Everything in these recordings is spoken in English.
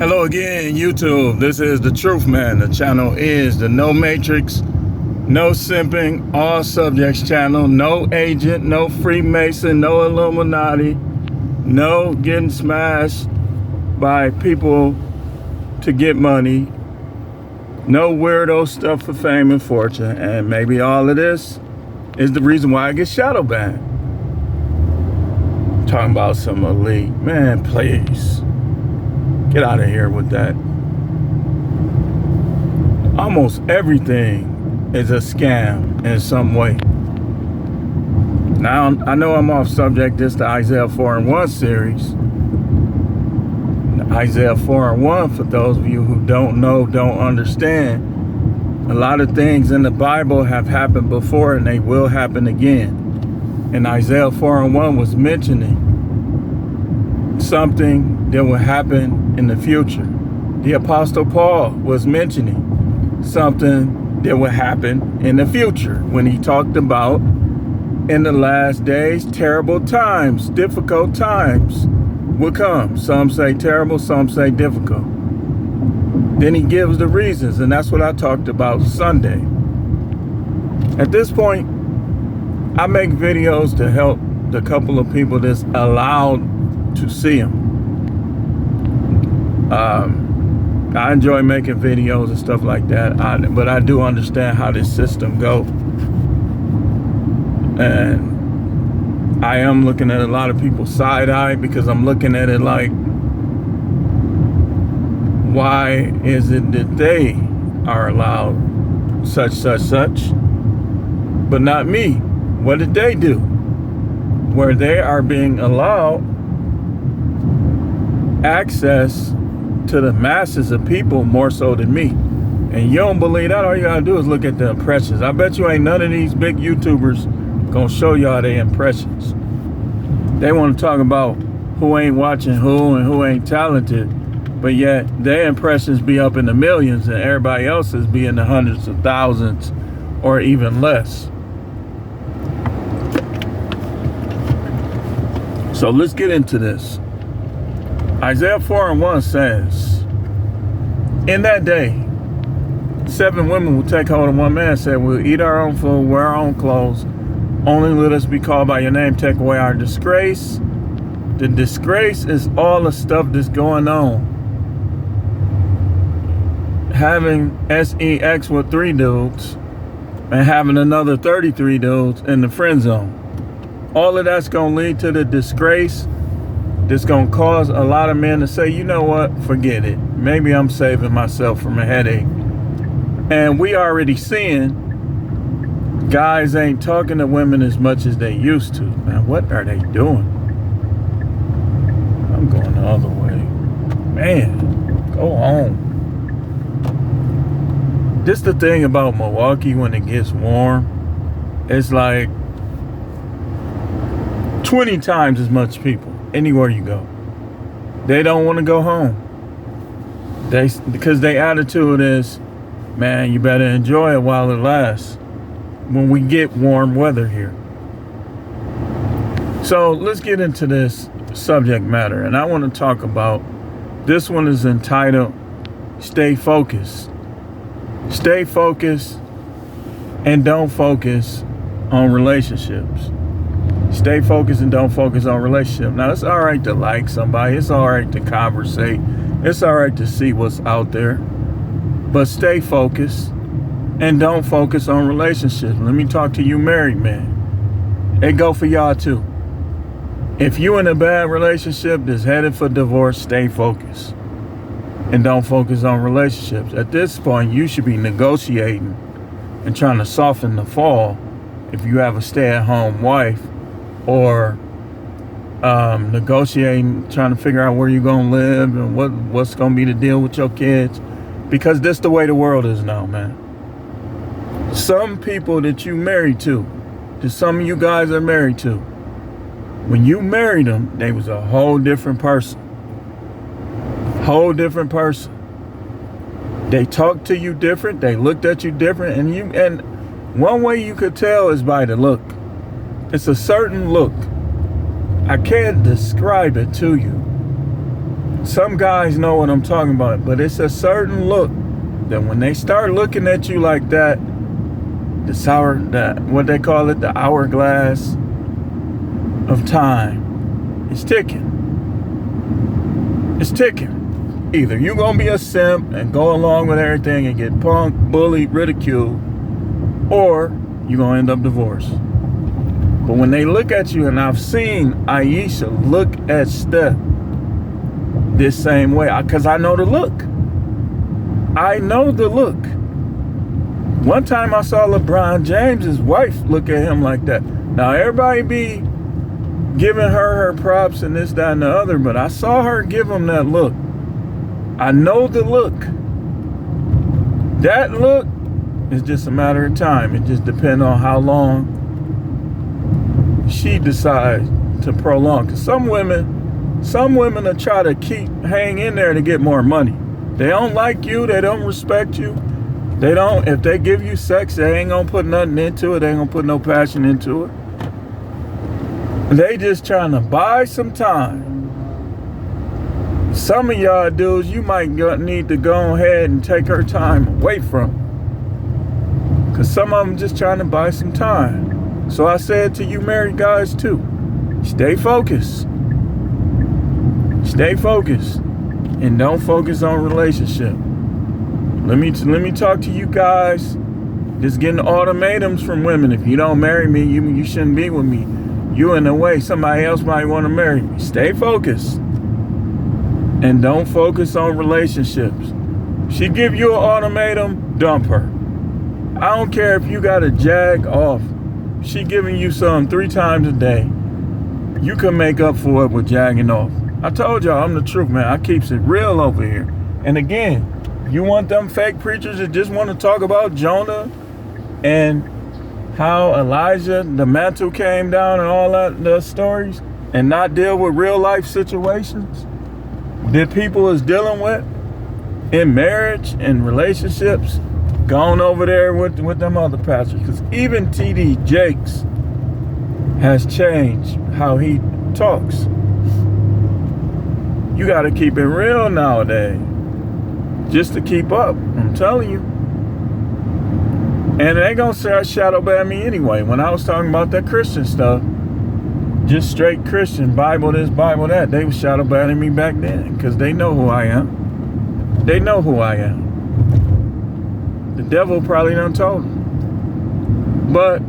Hello again, YouTube. This is The Truth Man. The channel is the No Matrix, No Simping, All Subjects channel. No agent, no Freemason, no Illuminati, no getting smashed by people to get money, no weirdo stuff for fame and fortune. And maybe all of this is the reason why I get shadow banned. Talking about some elite. Man, please. Get out of here with that. Almost everything is a scam in some way. Now, I know I'm off subject. This is the Isaiah 4:1 series. Isaiah 4:1, for those of you who don't know, don't understand, a lot of things in the Bible have happened before and they will happen again. And Isaiah 4:1 was mentioning something that will happen in the future. The Apostle Paul was mentioning something that will happen in the future when he talked about in the last days, terrible times, difficult times will come. Some say terrible, some say difficult. Then he gives the reasons, and that's what I talked about Sunday. At this point, I make videos to help the couple of people that's allowed to see them. I enjoy making videos and stuff like that, but I do understand how this system goes. And I am looking at a lot of people side-eye because I'm looking at it like, why is it that they are allowed such, but not me? What did they do? Where they are being allowed access to the masses of people more so than me. And you don't believe that, all you gotta do is look at the impressions. I bet you ain't none of these big YouTubers gonna show y'all their impressions. They want to talk about who ain't watching who and who ain't talented, but yet their impressions be up in the millions and everybody else's be in the hundreds of thousands or even less. So let's get into this. Isaiah 4:1 says, in that day, 7 women will take hold of one man, say, we'll eat our own food, wear our own clothes, only let us be called by your name, take away our disgrace. The disgrace is all the stuff that's going on. Having sex with 3 dudes and having another 33 dudes in the friend zone. All of that's going to lead to the disgrace. That's going to cause a lot of men to say, you know what, forget it. Maybe I'm saving myself from a headache. And we already seeing guys ain't talking to women as much as they used to. Man, what are they doing? I'm going the other way. Man, go home. Just the thing about Milwaukee when it gets warm, it's like 20 times as much people. Anywhere you go, they don't want to go home. Because their attitude is, man, you better enjoy it while it lasts when we get warm weather here. So let's get into this subject matter, and I want to talk about, this one is entitled Stay Focused. Stay focused and don't focus on relationships. Stay focused and don't focus on relationships. Now, it's all right to like somebody. It's all right to conversate. It's all right to see what's out there. But stay focused and don't focus on relationships. Let me talk to you married men. It go for y'all too. If you in a bad relationship that's headed for divorce, stay focused and don't focus on relationships. At this point, you should be negotiating and trying to soften the fall if you have a stay-at-home wife, or negotiating, trying to figure out where you're going to live and what's going to be the deal with your kids. Because that's the way the world is now, man. Some people that you married to, that some of you guys are married to, when you married them, they was a whole different person. Whole different person. They talked to you different. They looked at you different. And one way you could tell is by the look. It's a certain look. I can't describe it to you. Some guys know what I'm talking about, but it's a certain look that when they start looking at you like that, what they call it, the hourglass of time is ticking. It's ticking. Either you're gonna be a simp and go along with everything and get punked, bullied, ridiculed, or you're gonna end up divorced. But when they look at you, and I've seen Aisha look at Steph this same way, because I know the look. I know the look. One time I saw LeBron James's wife look at him like that. Now everybody be giving her props and this, that, and the other, but I saw her give him that look. I know the look. That look is just a matter of time. It just depends on how long she decides to prolong. Because some women will try to hang in there to get more money. They don't like you. They don't respect you. If they give you sex, they ain't gonna put nothing into it. They ain't gonna put no passion into it. They just trying to buy some time. Some of y'all dudes, you might need to go ahead and take her time away from. Because some of them just trying to buy some time. So I said to you married guys too, stay focused. Stay focused. And don't focus on relationship. Let me talk to you guys. Just getting ultimatums from women. If you don't marry me, you shouldn't be with me. You in the way. Somebody else might want to marry me. Stay focused. And don't focus on relationships. She give you an ultimatum, dump her. I don't care if you got to jag off. She giving you some 3 times a day. You can make up for it with jagging off. I told y'all I'm the truth, man. I keeps it real over here. And again, you want them fake preachers that just want to talk about Jonah and how Elijah, the mantle came down and all that, the stories, and not deal with real life situations that people is dealing with in marriage and relationships. Gone over there with them other pastors. Because even T.D. Jakes has changed how he talks. You got to keep it real nowadays just to keep up. I'm telling you. And they going to shadow ban me anyway. When I was talking about that Christian stuff, just straight Christian, Bible this, Bible that, they was shadow banning me back then because they know who I am. They know who I am. The devil probably done told them. But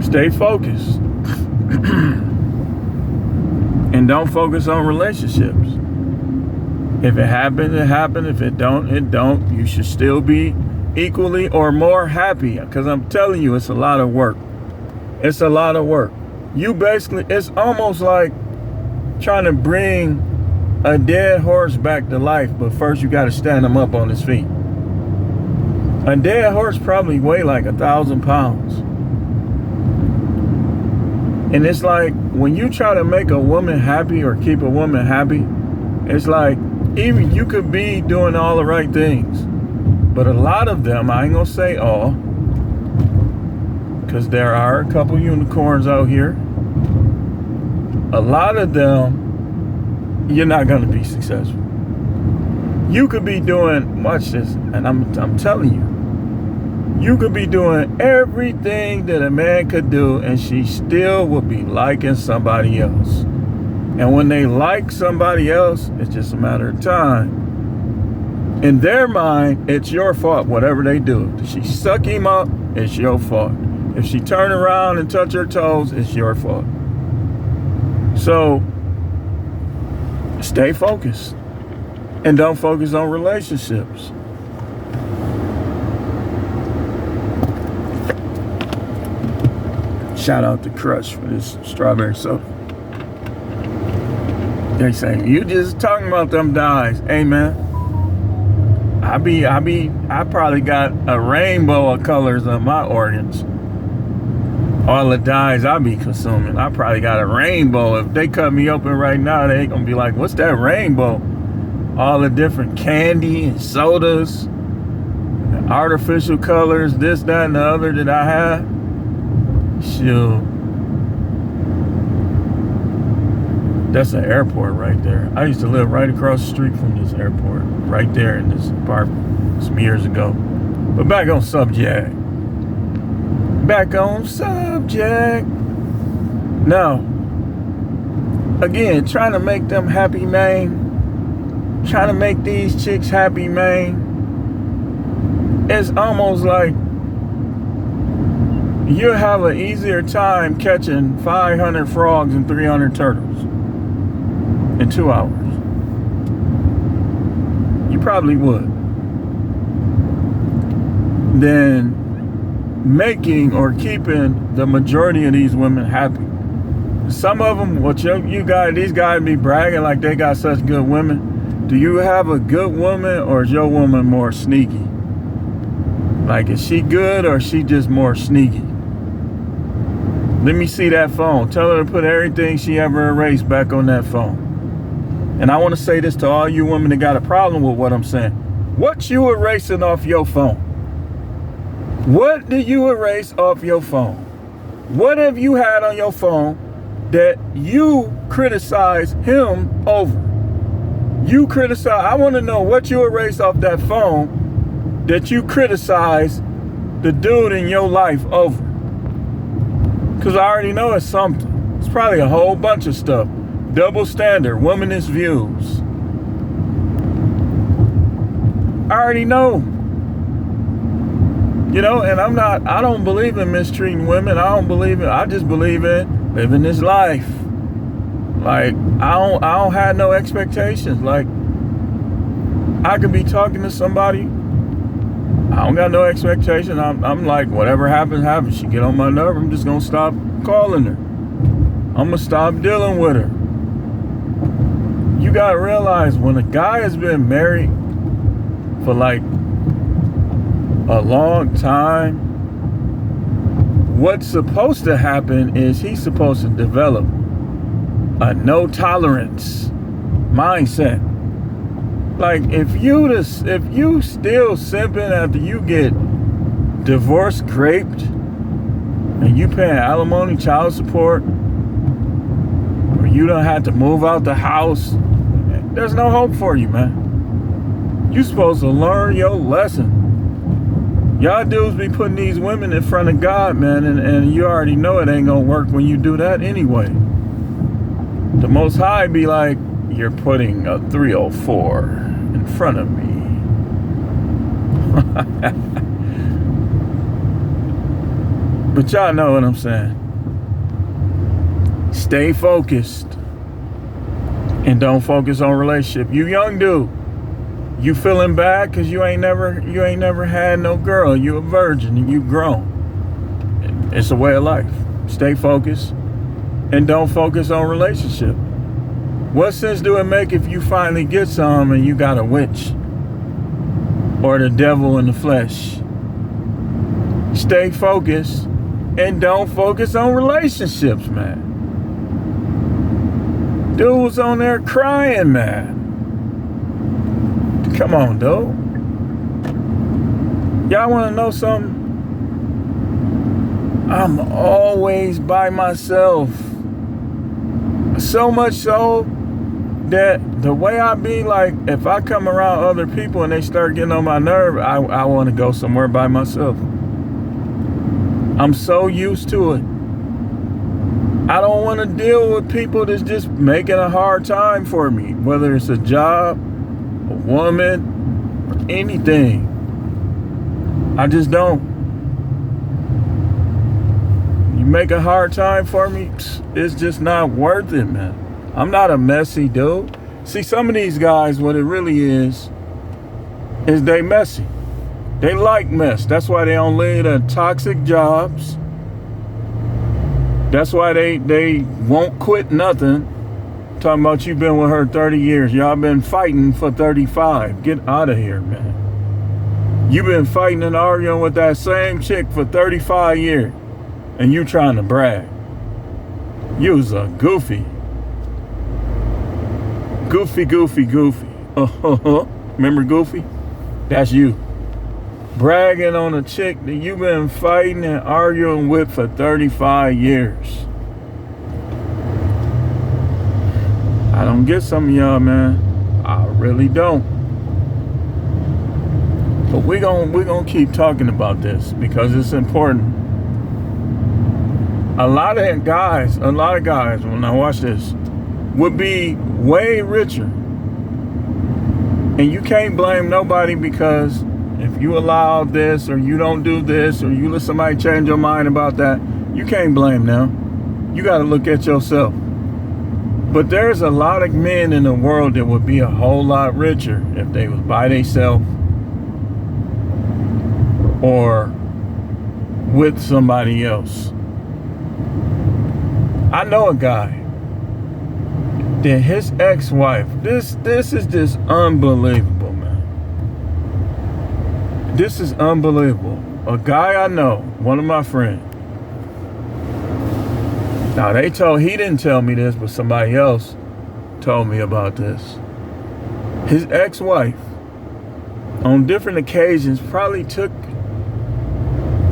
stay focused. And don't focus on relationships. If it happens, it happens. If it don't, it don't. You should still be equally or more happy. Because I'm telling you, it's a lot of work. It's a lot of work. You basically, it's almost like trying to bring a dead horse back to life. But first you got to stand him up on his feet. A dead horse probably weigh like 1,000 pounds. And it's like when you try to make a woman happy or keep a woman happy, it's like even you could be doing all the right things. But a lot of them, I ain't gonna say all, because there are a couple unicorns out here. A lot of them, you're not gonna be successful. You could be doing, watch this, and I'm telling you, you could be doing everything that a man could do and she still would be liking somebody else. And when they like somebody else, it's just a matter of time. In their mind, it's your fault, whatever they do. If she suck him up, it's your fault. If she turn around and touch her toes, it's your fault. So, stay focused. And don't focus on relationships. Shout out to Crush for this strawberry soda. They say, you just talking about them dyes. Hey, man. I probably got a rainbow of colors on my organs. All the dyes I be consuming. I probably got a rainbow. If they cut me open right now, they gonna be like, what's that rainbow? All the different candy and sodas, and artificial colors, this, that, and the other that I have. Shoot. That's an airport right there. I used to live right across the street from this airport, right there in this apartment some years ago. But back on subject. Now, again, trying to make them happy, man. Trying to make these chicks happy, man. It's almost like you'll have an easier time catching 500 frogs and 300 turtles in 2 hours. You probably would. Than making or keeping the majority of these women happy. Some of them, these guys be bragging like they got such good women. Do you have a good woman, or is your woman more sneaky? Like, is she good, or is she just more sneaky? Let me see that phone. Tell her to put everything she ever erased back on that phone. And I want to say this to all you women that got a problem with what I'm saying. What you erasing off your phone? What did you erase off your phone? What have you had on your phone that you criticize him over? You criticize. I want to know what you erased off that phone that you criticize the dude in your life over. Because I already know it's something. It's probably a whole bunch of stuff. Double standard, womanist views. I already know. You know, and I don't believe in mistreating women. I just believe in living this life. Like, I don't have no expectations. Like, I could be talking to somebody. I don't got no expectation. I'm like, whatever happens, happens. She get on my nerve, I'm just gonna stop calling her. I'm gonna stop dealing with her. You gotta realize, when a guy has been married for like a long time, what's supposed to happen is he's supposed to develop a no tolerance mindset. Like, if you still simping after you get divorced, raped, and you paying alimony, child support, or you don't have to move out the house, there's no hope for you, man. You supposed to learn your lesson. Y'all dudes be putting these women in front of God, man, and you already know it ain't gonna work when you do that anyway. The Most High be like, you're putting a 304 in front of me. But y'all know what I'm saying. Stay focused and don't focus on relationship. You young dude, you feeling bad because you ain't never had no girl. You a virgin and you grown. It's a way of life. Stay focused and don't focus on relationship. What sense do it make if you finally get some and you got a witch or the devil in the flesh? Stay focused and don't focus on relationships, man. Dude was on there crying, man. Come on, dude. Y'all want to know something? I'm always by myself. So much so that the way I be, like, if I come around other people and they start getting on my nerve, I want to go somewhere by myself. I'm so used to it. I don't want to deal with people that's just making a hard time for me, whether it's a job, a woman, or anything. I just don't. You make a hard time for me, it's just not worth it, man. I'm not a messy dude. See, some of these guys, what it really is they messy. They like mess. That's why they don't lead to toxic jobs. That's why they won't quit nothing. Talking about you been with her 30 years. Y'all been fighting for 35. Get out of here, man. You been fighting and arguing with that same chick for 35 years. And you trying to brag. You's a goofy. Goofy. Remember Goofy? That's you. Bragging on a chick that you've been fighting and arguing with for 35 years. don't get some of y'all, man. I really don't. But we're gonna keep talking about this because it's important. A lot of guys, when I watch this, would be way richer. And you can't blame nobody, because if you allow this, or you don't do this, or you let somebody change your mind about that, you can't blame them. You got to look at yourself. But there's a lot of men in the world that would be a whole lot richer if they was by themselves or with somebody else. I know a guy that his ex-wife, this is just unbelievable, man. This is unbelievable. A guy I know, one of my friends. Now he didn't tell me this, but somebody else told me about this. His ex-wife, on different occasions, probably took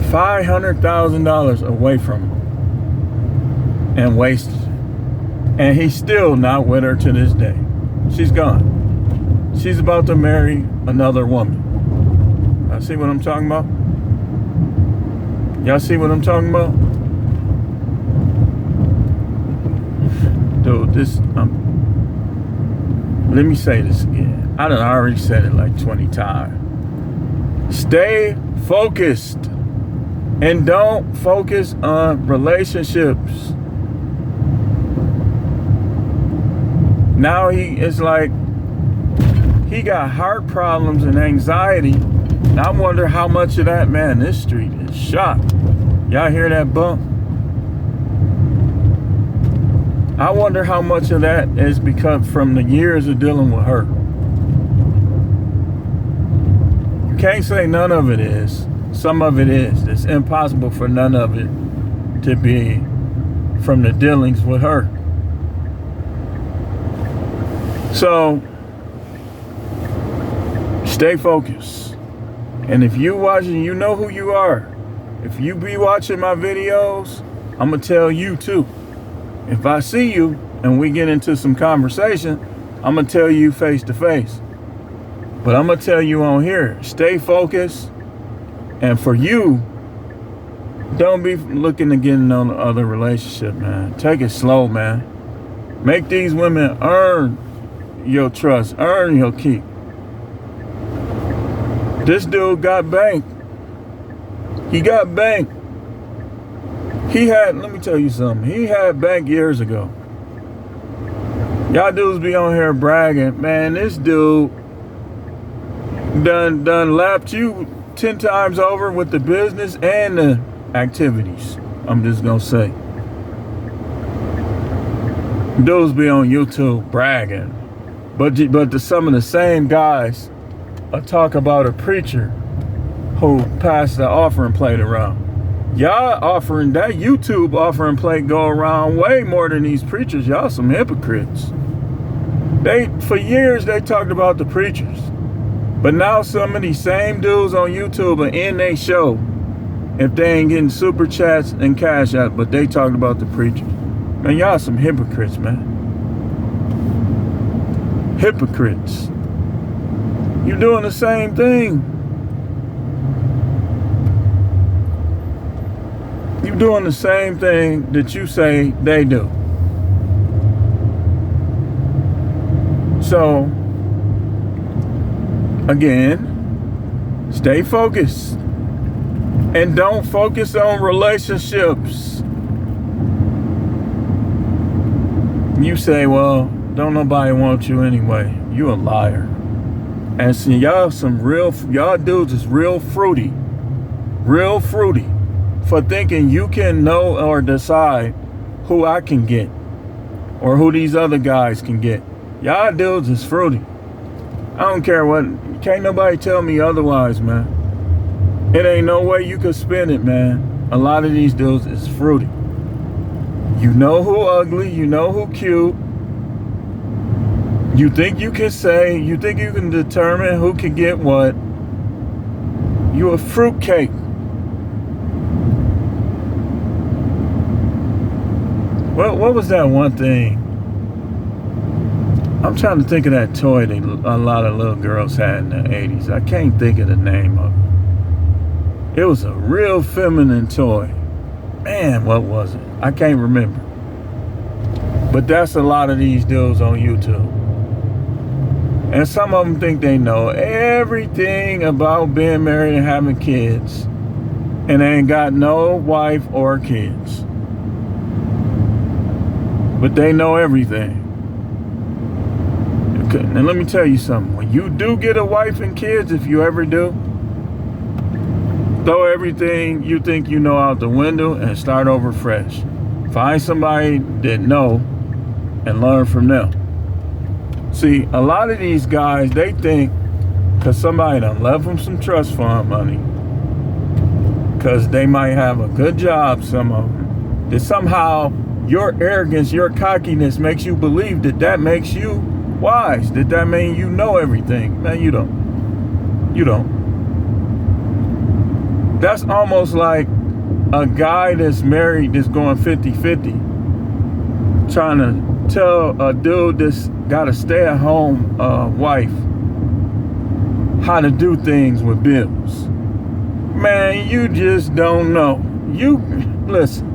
$500,000 away from him and wasted it. And he's still not with her to this day. She's gone. She's about to marry another woman. Y'all see what I'm talking about? Y'all see what I'm talking about? Dude, let me say this again. I done already said it like 20 times. Stay focused and don't focus on relationships. Now it's like he got heart problems and anxiety. And I wonder how much of that, man, this street is shot. Y'all hear that bump? I wonder how much of that is because from the years of dealing with her. You can't say none of it is. Some of it is. It's impossible for none of it to be from the dealings with her. So, stay focused. And if you watching, you know who you are. If you be watching my videos, I'm going to tell you too. If I see you and we get into some conversation, I'm going to tell you face to face. But I'm going to tell you on here, stay focused. And for you, don't be looking to get in on other relationship, man. Take it slow, man. Make these women earn your trust, earn your keep. This dude got banked. He got banked. Let me tell you something. He had bank years ago. Y'all dudes be on here bragging, man, this dude done lapped you 10 times over with the business and the activities. I'm just gonna say. Dudes be on YouTube bragging. But some of the same guys talk about a preacher who passed the offering plate around. Y'all offering, that YouTube offering plate go around way more than these preachers. Y'all some hypocrites. For years they talked about the preachers. But now some of these same dudes on YouTube are in their show if they ain't getting super chats and cash out, but they talked about the preachers. Man, y'all some hypocrites, man. Hypocrites. You doing the same thing. You doing the same thing that you say they do. So, again, stay focused. And don't focus on relationships. You say, well, don't nobody want you anyway. You a liar. And see, y'all dudes is real fruity for thinking you can know or decide who I can get or who these other guys can get. Y'all dudes is fruity. I don't care what, can't nobody tell me otherwise, man. It ain't no way you could spin it, man. A lot of these dudes is fruity. You know who ugly, you know who cute. You think you can determine who can get what. You a fruitcake. What was that one thing? I'm trying to think of that toy that a lot of little girls had in the 80s. I can't think of the name of it. It was a real feminine toy. Man, what was it? I can't remember. But that's a lot of these dudes on YouTube. And some of them think they know everything about being married and having kids. And they ain't got no wife or kids. But they know everything. And let me tell you something. When you do get a wife and kids, if you ever do, throw everything you think you know out the window and start over fresh. Find somebody that know and learn from them. See, a lot of these guys, they think because somebody done left them some trust fund money, because they might have a good job, some of them, that somehow your arrogance, your cockiness makes you believe that makes you wise. That mean you know everything. Man, you don't. You don't. That's almost like a guy that's married that's going 50-50 trying to tell a dude that's got a stay-at-home wife how to do things with bills. Man, you just don't know. You listen.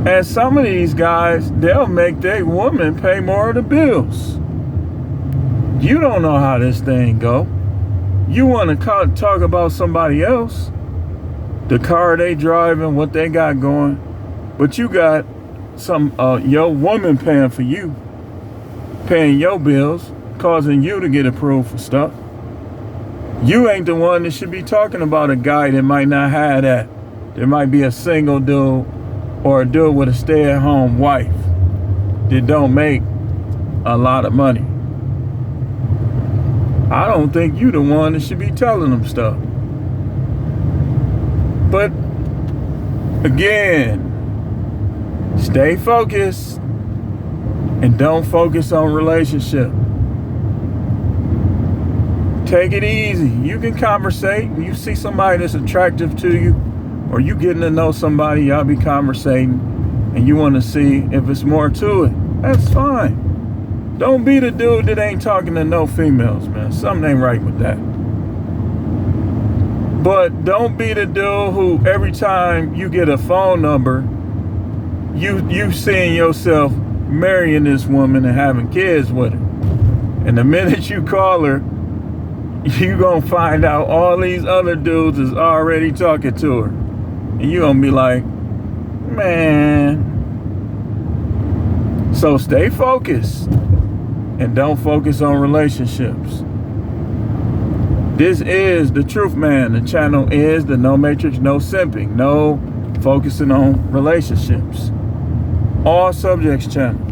And some of these guys, they'll make their woman pay more of the bills. You don't know how this thing go. You want to talk about somebody else, the car they driving, what they got going, but you got some your woman paying for you, paying your bills, causing you to get approved for stuff. You ain't the one that should be talking about a guy that might not have that. There might be a single dude or a dude with a stay-at-home wife that don't make a lot of money. I don't think you the one that should be telling them stuff. But again, stay focused and don't focus on relationship. Take it easy. You can conversate. When you see somebody that's attractive to you, or you getting to know somebody, y'all be conversating, and you want to see if it's more to it, that's fine. Don't be the dude that ain't talking to no females, man. Something ain't right with that. But don't be the dude who every time you get a phone number, you seeing yourself marrying this woman and having kids with her. And the minute you call her, you gonna find out all these other dudes is already talking to her. And you gonna be like, man. So stay focused and don't focus on relationships. This is The Truth Man. The channel is the No Matrix, No Simping, no focusing on relationships. All subjects channel.